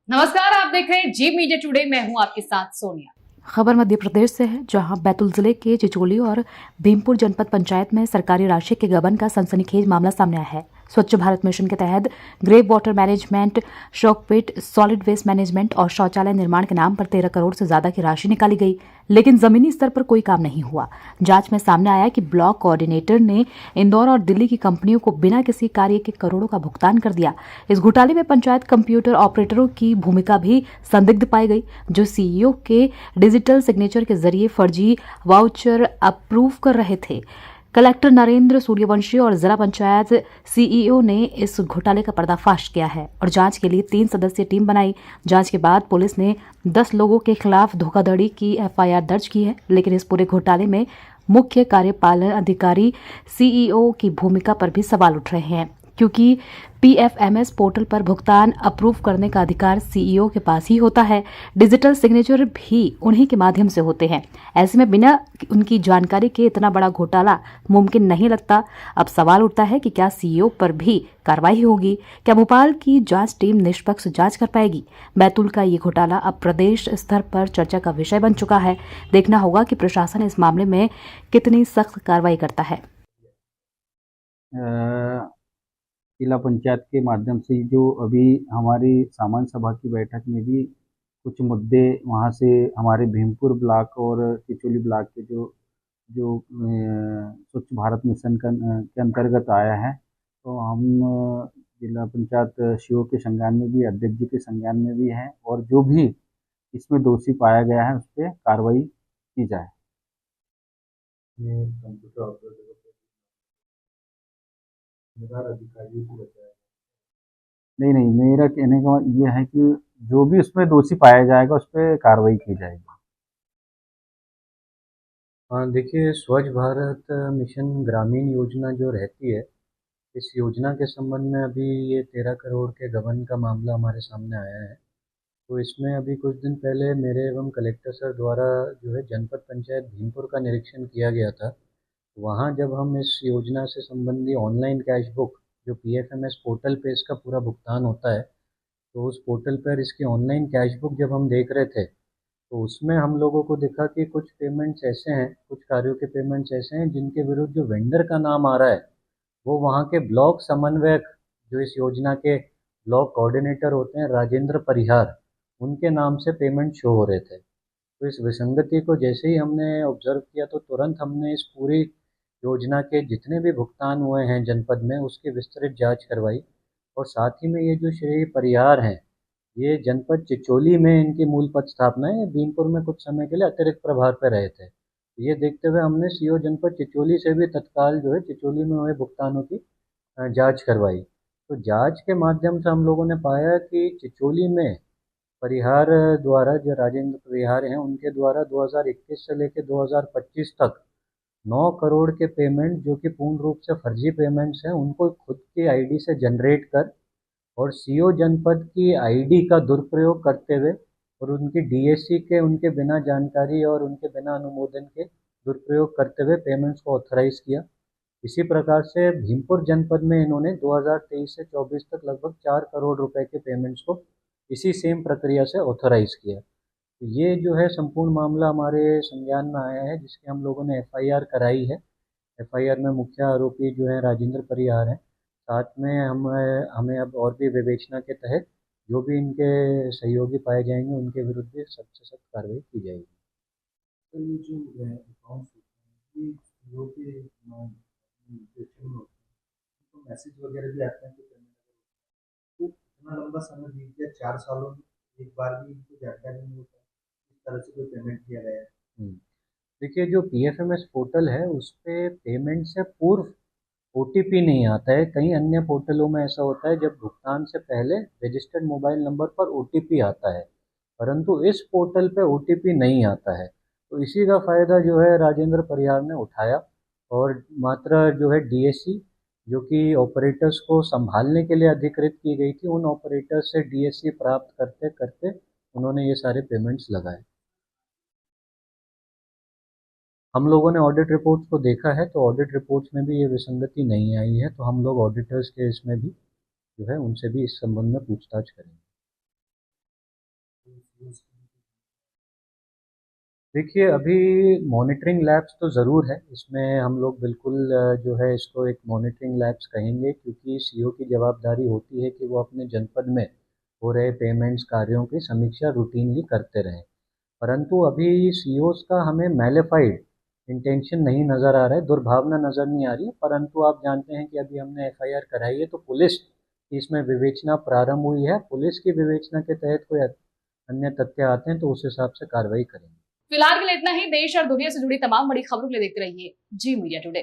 नमस्कार, आप देख रहे हैं जी मीडिया टुडे। मैं हूं आपके साथ सोनिया। खबर मध्य प्रदेश से है, जहां बैतूल जिले के चिचोली और भीमपुर जनपद पंचायत में सरकारी राशि के गबन का सनसनीखेज मामला सामने आया है। स्वच्छ भारत मिशन के तहत grey water management, soak pit, solid waste management और शौचालय निर्माण के नाम पर 13 करोड़ से ज्यादा की राशि निकाली गई, लेकिन जमीनी स्तर पर कोई काम नहीं हुआ। जांच में सामने आया कि ब्लॉक कोऑर्डिनेटर ने इंदौर और दिल्ली की कंपनियों को बिना किसी कार्य के करोड़ों का भुगतान कर दिया। इस घोटाले में पंचायत कंप्यूटर ऑपरेटरों की भूमिका भी संदिग्ध पाई गई, जो सीईओ के डिजिटल सिग्नेचर के जरिए फर्जी वाउचर अप्रूव कर रहे थे। कलेक्टर नरेंद्र सूर्यवंशी और जिला पंचायत सीईओ ने इस घोटाले का पर्दाफाश किया है और जांच के लिए 3 सदस्यीय टीम बनाई। जांच के बाद पुलिस ने 10 लोगों के खिलाफ धोखाधड़ी की एफआईआर दर्ज की है, लेकिन इस पूरे घोटाले में मुख्य कार्यपालन अधिकारी सीईओ की भूमिका पर भी सवाल उठ रहे हैं, क्योंकि पीएफएमएस पोर्टल पर भुगतान अप्रूव करने का अधिकार सीईओ के पास ही होता है। डिजिटल सिग्नेचर भी उन्हीं के माध्यम से होते हैं। ऐसे में बिना उनकी जानकारी के इतना बड़ा घोटाला मुमकिन नहीं लगता। अब सवाल उठता है कि क्या सीईओ पर भी कार्रवाई होगी? क्या भोपाल की जांच टीम निष्पक्ष जांच कर पाएगी? बैतूल का ये घोटाला अब प्रदेश स्तर पर चर्चा का विषय बन चुका है। देखना होगा कि प्रशासन इस मामले में कितनी सख्त कार्रवाई करता है। जिला पंचायत के माध्यम से जो अभी हमारी सामान्य सभा की बैठक में भी कुछ मुद्दे वहाँ से हमारे भीमपुर ब्लॉक और चिचोली ब्लॉक के जो जो स्वच्छ भारत मिशन के अंतर्गत आया है, तो हम जिला पंचायत सीओ के संज्ञान में भी, अध्यक्ष जी के संज्ञान में भी है, और जो भी इसमें दोषी पाया गया है उस पर कार्रवाई की जाए। ये कंप्यूटर ऑपरेटर अधिकारियों को बताया। नहीं नहीं, मेरा कहने का ये है कि जो भी उसमें दोषी पाया जाएगा उस पर कार्रवाई की जाएगी। हाँ, देखिए, स्वच्छ भारत मिशन ग्रामीण योजना जो रहती है, इस योजना के संबंध में अभी ये 13 करोड़ के गबन का मामला हमारे सामने आया है। तो इसमें अभी कुछ दिन पहले मेरे एवं कलेक्टर सर द्वारा जो है जनपद पंचायत भीमपुर का निरीक्षण किया गया था। वहाँ जब हम इस योजना से संबंधी ऑनलाइन कैश बुक, जो पीएफएमएस पोर्टल पे इसका पूरा भुगतान होता है, तो उस पोर्टल पर इसकी ऑनलाइन कैश बुक जब हम देख रहे थे, तो उसमें हम लोगों को दिखा कि कुछ पेमेंट्स ऐसे हैं, कुछ कार्यों के पेमेंट्स ऐसे हैं जिनके विरुद्ध जो वेंडर का नाम आ रहा है, वो वहाँ के ब्लॉक समन्वयक, जो इस योजना के ब्लॉक कोऑर्डिनेटर होते हैं, राजेंद्र परिहार, उनके नाम से पेमेंट शो हो रहे थे। तो इस विसंगति को जैसे ही हमने ऑब्जर्व किया, तो तुरंत हमने इस पूरी योजना के जितने भी भुगतान हुए हैं जनपद में, उसकी विस्तृत जांच करवाई। और साथ ही में ये जो श्री परिहार हैं, ये जनपद चिचोली में इनकी मूल पद स्थापना है। भीमपुर में कुछ समय के लिए अतिरिक्त प्रभार पर रहे थे। ये देखते हुए हमने सीओ जनपद चिचोली से भी तत्काल जो है चिचोली में हुए भुगतानों की जांच करवाई। तो जांच के माध्यम से हम लोगों ने पाया कि चिचोली में परिहार द्वारा, जो राजेंद्र परिहार हैं, उनके द्वारा 2021 से लेकर 2025 तक 9 करोड़ के पेमेंट, जो कि पूर्ण रूप से फर्जी पेमेंट्स हैं, उनको खुद की आईडी से जनरेट कर और सीओ जनपद की आईडी का दुरुपयोग करते हुए और उनकी डीएससी के उनके बिना जानकारी और उनके बिना अनुमोदन के दुरुपयोग करते हुए पेमेंट्स को ऑथराइज किया। इसी प्रकार से भीमपुर जनपद में इन्होंने 2023 से 24 तक लगभग 4 करोड़ रुपए के पेमेंट्स को इसी सेम प्रक्रिया से ऑथराइज किया। तो ये जो है संपूर्ण मामला हमारे संज्ञान में आया है, जिसके हम लोगों ने एफआईआर कराई है। एफआईआर में मुख्य आरोपी जो है राजेंद्र परिहार हैं। साथ में हम हमें अब और भी विवेचना के तहत जो भी इनके सहयोगी पाए जाएंगे, उनके विरुद्ध भी सख्त से सख्त कार्रवाई की जाएगी। तो ये जो अकाउंट्स होते हैं, ये जो भी निर्देशन में होते हैं, तो मैसेज वगैरह भी आते हैं कि पेमेंट, तो इतना लंबा समय बीत गया, 4 सालों में एक बार भी इनको जानकारी नहीं होता इस तरह से कोई पेमेंट किया गया है। देखिए, जो पीएफएमएस पोर्टल है, उस पे पेमेंट से पूर्व ओटीपी नहीं आता है। कई अन्य पोर्टलों में ऐसा होता है, जब भुगतान से पहले रजिस्टर्ड मोबाइल नंबर पर ओटीपी आता है, परंतु इस पोर्टल पे ओटीपी नहीं आता है। तो इसी का फायदा जो है राजेंद्र परिहार ने उठाया और मात्र जो है डीएससी, जो कि ऑपरेटर्स को संभालने के लिए अधिकृत की गई थी, उन ऑपरेटर्स से डीएससी प्राप्त करते करते उन्होंने ये सारे पेमेंट्स लगाए। हम लोगों ने ऑडिट रिपोर्ट्स को देखा है, तो ऑडिट रिपोर्ट्स में भी ये विसंगति नहीं आई है। तो हम लोग ऑडिटर्स के इसमें भी जो है उनसे भी इस संबंध में पूछताछ करेंगे। देखिए, अभी मॉनिटरिंग लैब्स तो ज़रूर है, इसमें हम लोग बिल्कुल जो है इसको एक मॉनिटरिंग लैब्स कहेंगे, क्योंकि सीओ की जवाबदारी होती है कि वो अपने जनपद में हो रहे पेमेंट्स कार्यों की समीक्षा रूटीनली करते रहें। परंतु अभी सीओज़ का हमें मैलिफाइड इंटेंशन नहीं नज़र आ रहा है, दुर्भावना नज़र नहीं आ रही है, परंतु आप जानते हैं कि अभी हमने एफआईआर कराई है, तो पुलिस की इसमें विवेचना प्रारंभ हुई है। पुलिस की विवेचना के तहत कोई अन्य तथ्य आते हैं तो उस हिसाब से कार्रवाई करेंगे। फिलहाल के लिए इतना ही। देश और दुनिया से जुड़ी तमाम बड़ी खबरों के लिए देखते रहिए जी मीडिया टुडे।